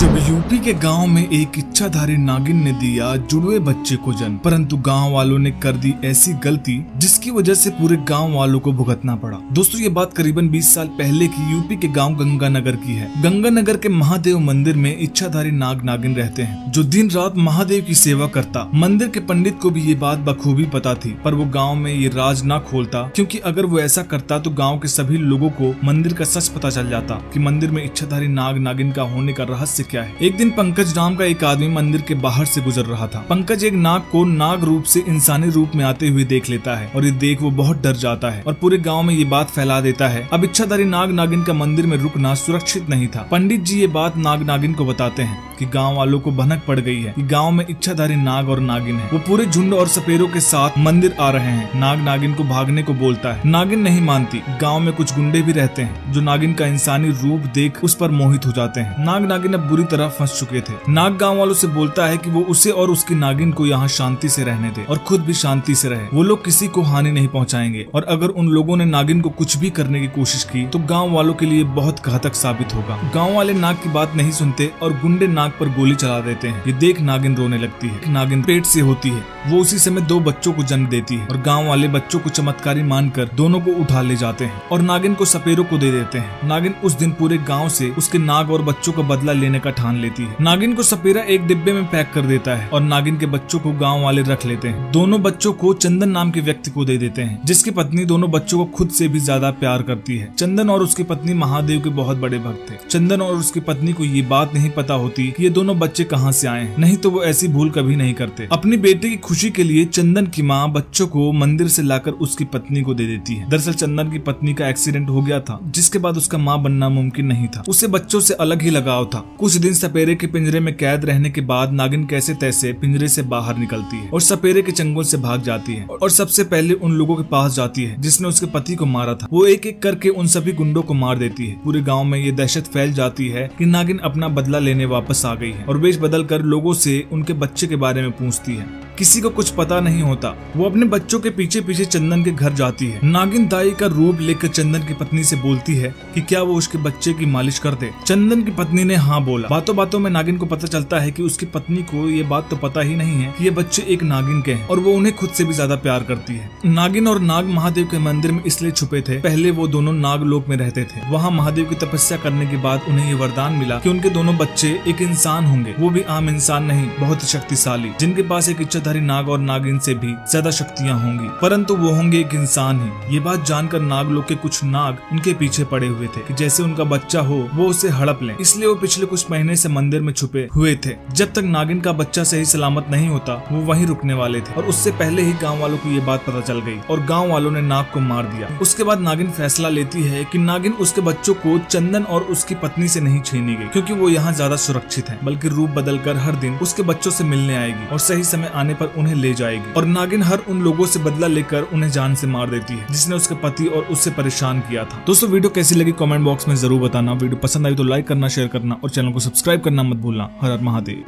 जब यूपी के गांव में एक इच्छाधारी नागिन ने दिया जुड़वे बच्चे को जन्म, परंतु गांव वालों ने कर दी ऐसी गलती जिसकी वजह से पूरे गांव वालों को भुगतना पड़ा। दोस्तों ये बात करीबन 20 साल पहले की यूपी के गांव गंगानगर की है। गंगानगर के महादेव मंदिर में इच्छाधारी नाग नागिन रहते हैं जो दिन रात महादेव की सेवा करता। मंदिर के पंडित को भी ये बात बखूबी पता थी, पर वो गाँव में ये राज न खोलता, क्योंकि अगर वो ऐसा करता तो गाँव के सभी लोगों को मंदिर का सच पता चल जाता कि मंदिर में इच्छाधारी नाग नागिन का होने का रहस्य क्या है। एक दिन पंकज नाम का एक आदमी मंदिर के बाहर से गुजर रहा था। पंकज एक नाग को नाग रूप से इंसानी रूप में आते हुए देख लेता है और ये देख वो बहुत डर जाता है और पूरे गांव में ये बात फैला देता है। अब इच्छाधारी नाग नागिन का मंदिर में रुकना सुरक्षित नहीं था। पंडित जी ये बात नाग नागिन को बताते हैं कि गांव वालों को भनक पड़ गई है कि गांव में इच्छाधारी नाग और नागिन है। वो पूरे झुंड और सपेरों के साथ मंदिर आ रहे हैं। नाग नागिन को भागने को बोलता है। नागिन नहीं मानती। गांव में कुछ गुंडे भी रहते हैं जो नागिन का इंसानी रूप देख उस पर मोहित हो जाते हैं। नाग नागिन अब बुरी तरह फंस चुके थे। नाग गांव वालों से बोलता है कि वो उसे और उसकी नागिन को यहाँ शांति से रहने दे और खुद भी शांति से रहे। वो लोग किसी को हानि नहीं पहुँचाएंगे और अगर उन लोगों ने नागिन को कुछ भी करने की कोशिश की तो गाँव वालों के लिए बहुत घातक साबित होगा। गाँव वाले नाग की बात नहीं सुनते और गुंडे नाग पर गोली चला देते हैं। ये देख नागिन रोने लगती है। नागिन पेट से होती है। वो उसी समय 2 बच्चों को जन्म देती है और गांव वाले बच्चों को चमत्कारी मानकर दोनों को उठा ले जाते हैं और नागिन को सपेरों को दे देते हैं। नागिन उस दिन पूरे गांव से उसके नाग और बच्चों का बदला लेने का ठान लेती है। नागिन को सपेरा एक डिब्बे में पैक कर देता है और नागिन के बच्चों को गाँव वाले रख लेते हैं। दोनों बच्चों को चंदन नाम के व्यक्ति को दे देते हैं जिसकी पत्नी दोनों बच्चों को खुद से भी ज्यादा प्यार करती है। चंदन और उसकी पत्नी महादेव के बहुत बड़े भक्त थे। चंदन और उसकी पत्नी को ये बात नहीं पता होती कि ये दोनों बच्चे कहाँ से आए हैं, नहीं तो वो ऐसी भूल कभी नहीं करते। अपनी बेटे की खुशी के लिए चंदन की माँ बच्चों को मंदिर से लाकर उसकी पत्नी को दे देती है। दरअसल चंदन की पत्नी का एक्सीडेंट हो गया था जिसके बाद उसका माँ बनना मुमकिन नहीं था। उसे बच्चों से अलग ही लगाव था। कुछ दिन सपेरे के पिंजरे में कैद रहने के बाद नागिन कैसे तैसे पिंजरे से बाहर निकलती है और सपेरे के चंगुल से भाग जाती है और सबसे पहले उन लोगों के पास जाती है जिसने उसके पति को मारा था। वो एक एक करके उन सभी गुंडों को मार देती है। पूरे गाँव में ये दहशत फैल जाती है कि नागिन अपना बदला लेने वापस आ गई है और वेश बदल कर लोगों से उनके बच्चे के बारे में पूछती है। किसी को कुछ पता नहीं होता। वो अपने बच्चों के पीछे पीछे चंदन के घर जाती है। नागिन दाई का रूप लेकर चंदन की पत्नी से बोलती है कि क्या वो उसके बच्चे की मालिश कर दे। चंदन की पत्नी ने हाँ बोला। बातों बातों में नागिन को पता चलता है कि उसकी पत्नी को ये बात तो पता ही नहीं है कि ये बच्चे एक नागिन के हैं और वो उन्हें खुद से भी ज्यादा प्यार करती है। नागिन और नाग महादेव के मंदिर में इसलिए छुपे थे, पहले वो दोनों नागलोक में रहते थे। वहाँ महादेव की तपस्या करने के बाद उन्हें ये वरदान मिला कि उनके दोनों बच्चे एक इंसान होंगे। वो भी आम इंसान नहीं, बहुत शक्तिशाली, जिनके पास एक इच्छाधारी नाग और नागिन से भी ज्यादा शक्तियाँ होंगी, परंतु वो होंगे एक इंसान ही। ये बात जानकर नागलोक के कुछ नाग उनके पीछे पड़े हुए थे कि जैसे उनका बच्चा हो वो उसे हड़प लें। इसलिए वो पिछले कुछ महीने से मंदिर में छुपे हुए थे। जब तक नागिन का बच्चा सही सलामत नहीं होता वो वहीं रुकने वाले थे और उससे पहले ही गाँव वालों को ये बात पता चल गई और गाँव वालों ने नाग को मार दिया। उसके बाद नागिन फैसला लेती है कि नागिन उसके बच्चों को चंदन और उसकी पत्नी से नहीं छीनेगी, क्योंकि वो यहाँ ज्यादा सुरक्षित है, बल्कि रूप बदलकर हर दिन उसके बच्चों से मिलने आएगी और सही समय आने पर उन्हें ले जाएगी। और नागिन हर उन लोगों से बदला लेकर उन्हें जान से मार देती है जिसने उसके पति और उससे परेशान किया था। दोस्तों वीडियो कैसी लगी कमेंट बॉक्स में जरूर बताना। वीडियो पसंद आई तो लाइक करना, शेयर करना और चैनल को सब्सक्राइब करना मत भूलना। हर हर महादेव।